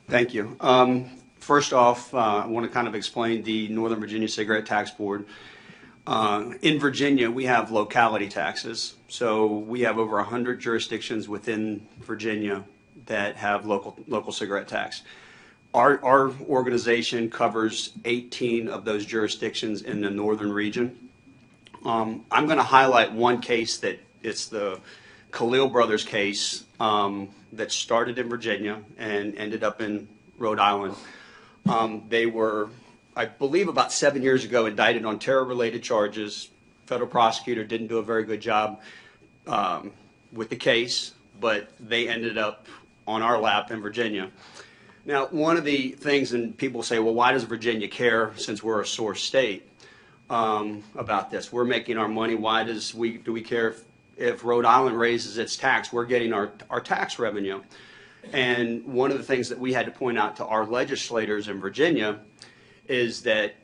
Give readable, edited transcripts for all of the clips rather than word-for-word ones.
Thank you. First off, I want to kind of explain the Northern Virginia Cigarette Tax Board. In Virginia, we have locality taxes. So we have over 100 jurisdictions within Virginia that have local cigarette tax. Our organization covers 18 of those jurisdictions in the northern region. I'm going to highlight one case that it's the Khalil Brothers case that started in Virginia and ended up in Rhode Island. They were, I believe, about 7 years ago indicted on terror-related charges. Federal prosecutor didn't do a very good job with the case, but they ended up on our lap in Virginia. Now, one of the things, and people say, well, why does Virginia care since we're a source state about this? We're making our money. Why do we care if Rhode Island raises its tax? We're getting our tax revenue. And one of the things that we had to point out to our legislators in Virginia is that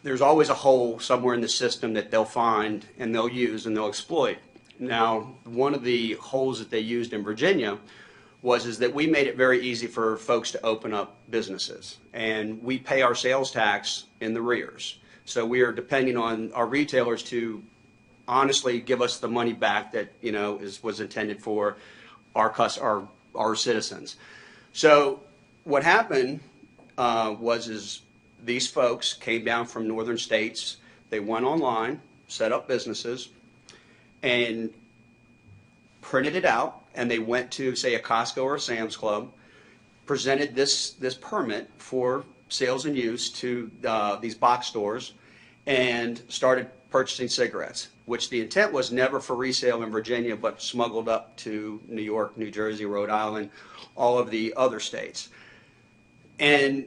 there's always a hole somewhere in the system that they'll find and they'll use and they'll exploit. Now, one of the holes that they used in Virginia is that we made it very easy for folks to open up businesses, and we pay our sales tax in the rears. So we are depending on our retailers to honestly give us the money back that was intended for our citizens. So what happened was these folks came down from northern states. They went online, set up businesses, and printed it out. And they went to, say, a Costco or a Sam's Club, presented this permit for sales and use to these box stores, and started purchasing cigarettes, which the intent was never for resale in Virginia, but smuggled up to New York, New Jersey, Rhode Island, all of the other states. And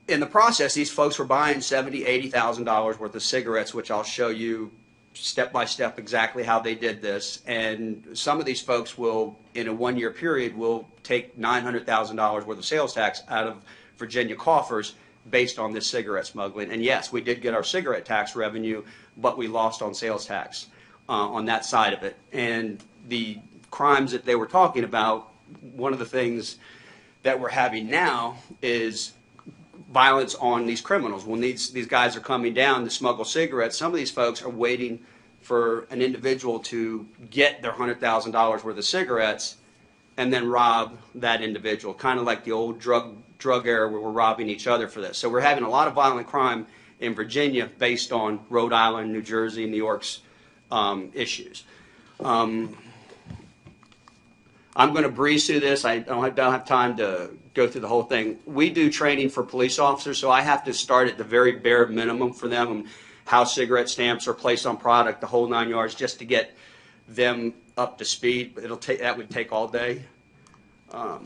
in the process, these folks were buying $70,000, $80,000 worth of cigarettes, which I'll show you step by step exactly how they did this. And some of these folks will, in a one-year period, will take $900,000 worth of sales tax out of Virginia coffers based on this cigarette smuggling. And yes, we did get our cigarette tax revenue, but we lost on sales tax on that side of it. And the crimes that they were talking about, one of the things that we're having now is violence on these criminals. When these guys are coming down to smuggle cigarettes, some of these folks are waiting for an individual to get their $100,000 worth of cigarettes and then rob that individual, kind of like the old drug era where we're robbing each other for this. So we're having a lot of violent crime in Virginia based on Rhode Island, New Jersey, New York's issues. I'm going to breeze through this. I don't have time to go through the whole thing. We do training for police officers, so I have to start at the very bare minimum for them, and how cigarette stamps are placed on product, the whole 9 yards, just to get them up to speed. That would take all day. I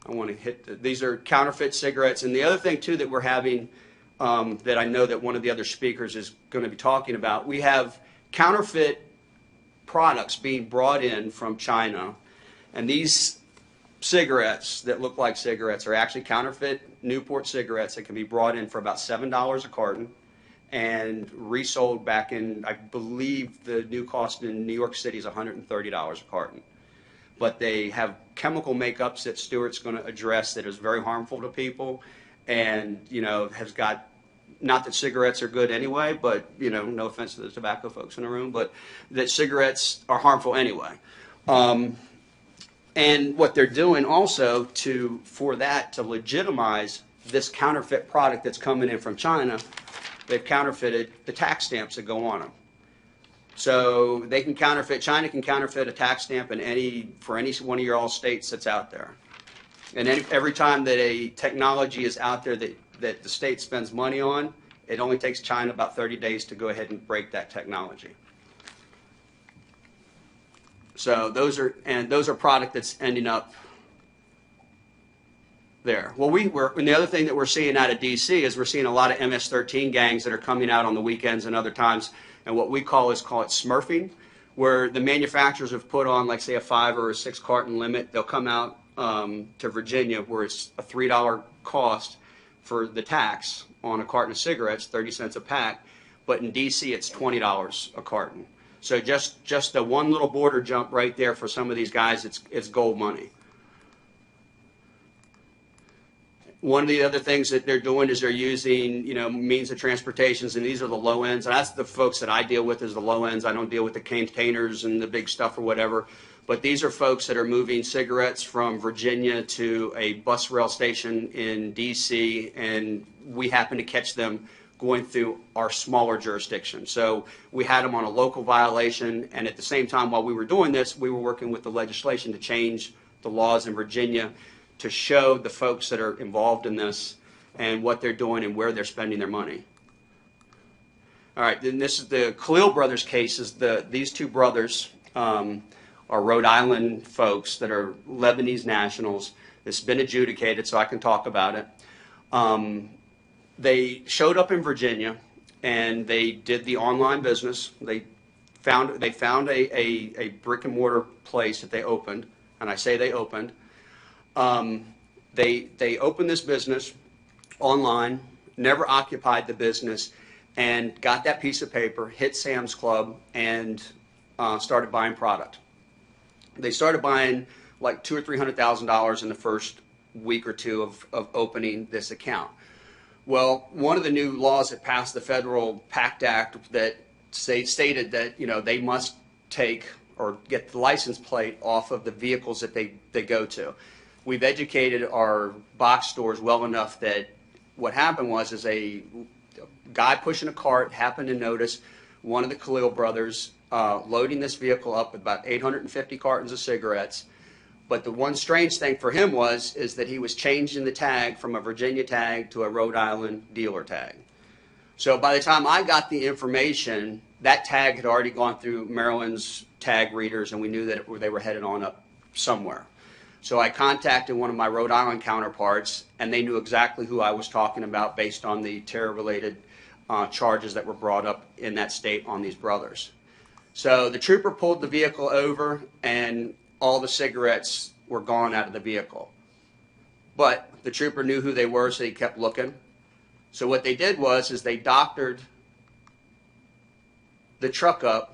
want to hit these are counterfeit cigarettes, and the other thing too that we're having that I know that one of the other speakers is going to be talking about. We have counterfeit products being brought in from China, and these cigarettes that look like cigarettes are actually counterfeit Newport cigarettes that can be brought in for about $7 a carton and resold back in, I believe the new cost in New York City is $130 a carton. But they have chemical makeups that Stuart's going to address that is very harmful to people, and has got, not that cigarettes are good anyway, but no offense to the tobacco folks in the room, but that cigarettes are harmful anyway. And what they're doing also for that to legitimize this counterfeit product that's coming in from China, they've counterfeited the tax stamps that go on them. So they can counterfeit, China can counterfeit a tax stamp for any one of your all states that's out there. And every time that a technology is out there that the state spends money on, it only takes China about 30 days to go ahead and break that technology. So those are product that's ending up there. Well, and the other thing that we're seeing out of D.C. is we're seeing a lot of MS-13 gangs that are coming out on the weekends and other times, and what we call it smurfing, where the manufacturers have put on, like, say, a 5 or a 6 carton limit. They'll come out to Virginia where it's a $3 cost for the tax on a carton of cigarettes, 30 cents a pack, but in D.C. it's $20 a carton. So just the one little border jump right there for some of these guys, it's gold money. One of the other things that they're doing is they're using, means of transportations, and these are the low ends. And that's the folks that I deal with is the low ends. I don't deal with the containers and the big stuff or whatever. But these are folks that are moving cigarettes from Virginia to a bus rail station in D.C., and we happen to catch them going through our smaller jurisdiction. So we had them on a local violation, and at the same time while we were doing this, we were working with the legislation to change the laws in Virginia to show the folks that are involved in this and what they're doing and where they're spending their money. All right, then this is the Khalil Brothers case. These two brothers are Rhode Island folks that are Lebanese nationals. It's been adjudicated, so I can talk about it. They showed up in Virginia, and they did the online business. They found a brick and mortar place that they opened, and I say they opened. They opened this business online, never occupied the business, and got that piece of paper, hit Sam's Club, and started buying product. They started buying like $200,000 or $300,000 in the first week or two of opening this account. Well, one of the new laws that passed the Federal PACT Act that stated that they must take or get the license plate off of the vehicles that they go to. We've educated our box stores well enough that what happened was a guy pushing a cart happened to notice one of the Khalil brothers loading this vehicle up with about 850 cartons of cigarettes. But the one strange thing for him is that he was changing the tag from a Virginia tag to a Rhode Island dealer tag. So by the time I got the information, that tag had already gone through Maryland's tag readers, and we knew that they were headed on up somewhere. So I contacted one of my Rhode Island counterparts, and they knew exactly who I was talking about based on the terror-related charges that were brought up in that state on these brothers. So the trooper pulled the vehicle over, and all the cigarettes were gone out of the vehicle. But the trooper knew who they were, so he kept looking. So what they did is they doctored the truck up,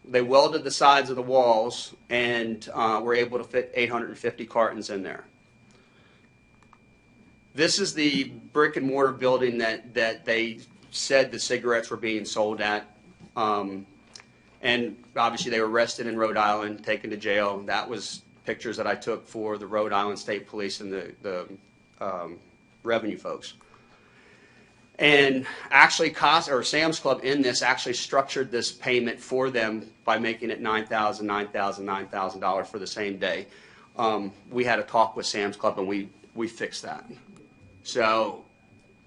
they welded the sides of the walls, and were able to fit 850 cartons in there. This is the brick and mortar building that they said the cigarettes were being sold at. And obviously they were arrested in Rhode Island, taken to jail. That was pictures that I took for the Rhode Island State Police and the revenue folks. And actually, Sam's Club in this actually structured this payment for them by making it $9,000, $9,000, $9,000 for the same day. We had a talk with Sam's Club, and we fixed that. So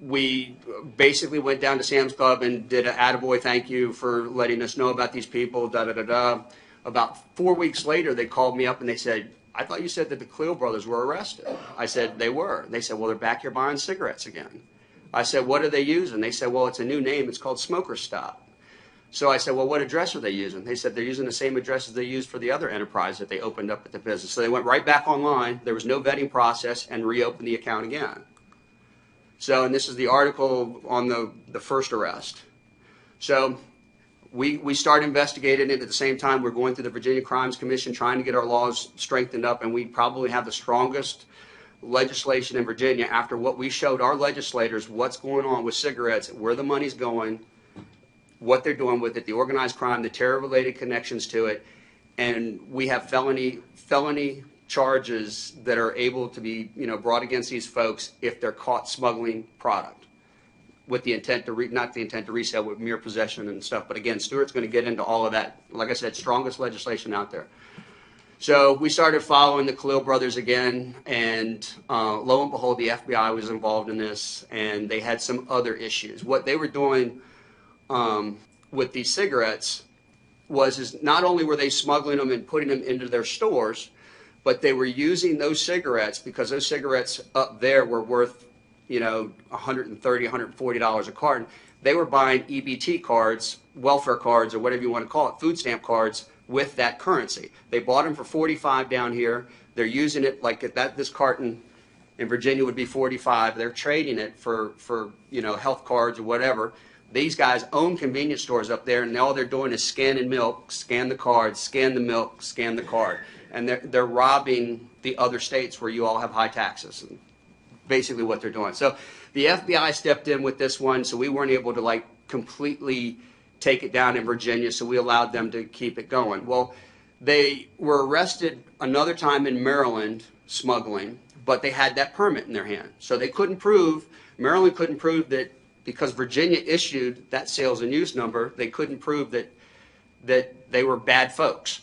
we basically went down to Sam's Club and did an attaboy thank you for letting us know about these people, da-da-da-da. About 4 weeks later, they called me up and they said, I thought you said that the Khalil brothers were arrested. I said, they were. They said, well, they're back here buying cigarettes again. I said, what are they using? They said, well, it's a new name. It's called Smoker Stop. So I said, well, what address are they using? They said they're using the same address as they used for the other enterprise that they opened up at the business. So they went right back online. There was no vetting process, and reopened the account again. So, and this is the article on the first arrest. So we started investigating it. At the same time, we're going through the Virginia Crimes Commission trying to get our laws strengthened up, and we probably have the strongest legislation in Virginia after what we showed our legislators, what's going on with cigarettes, where the money's going, what they're doing with it, the organized crime, the terror-related connections to it, and we have felony charges that are able to be brought against these folks if they're caught smuggling product with the intent to not the intent to resell, with mere possession and stuff. But again, Stuart's going to get into all of that. Like I said, strongest legislation out there. So we started following the Khalil brothers again, and lo and behold, the FBI was involved in this, and they had some other issues. What they were doing with these cigarettes is not only were they smuggling them and putting them into their stores, but they were using those cigarettes, because those cigarettes up there were worth, $130, $140 a carton. They were buying EBT cards, welfare cards, or whatever you want to call it, food stamp cards, with that currency. They bought them for $45 down here. They're using it like this carton in Virginia would be $45. They're trading it for health cards or whatever. These guys own convenience stores up there, and all they're doing is scanning milk, scan the card, scan the milk, scan the card. And they're robbing the other states where you all have high taxes. And basically what they're doing. So the FBI stepped in with this one, so we weren't able to like completely take it down in Virginia, so we allowed them to keep it going. Well, they were arrested another time in Maryland smuggling, but they had that permit in their hand. So they couldn't prove, Maryland couldn't prove that because Virginia issued that sales and use number, they couldn't prove that they were bad folks.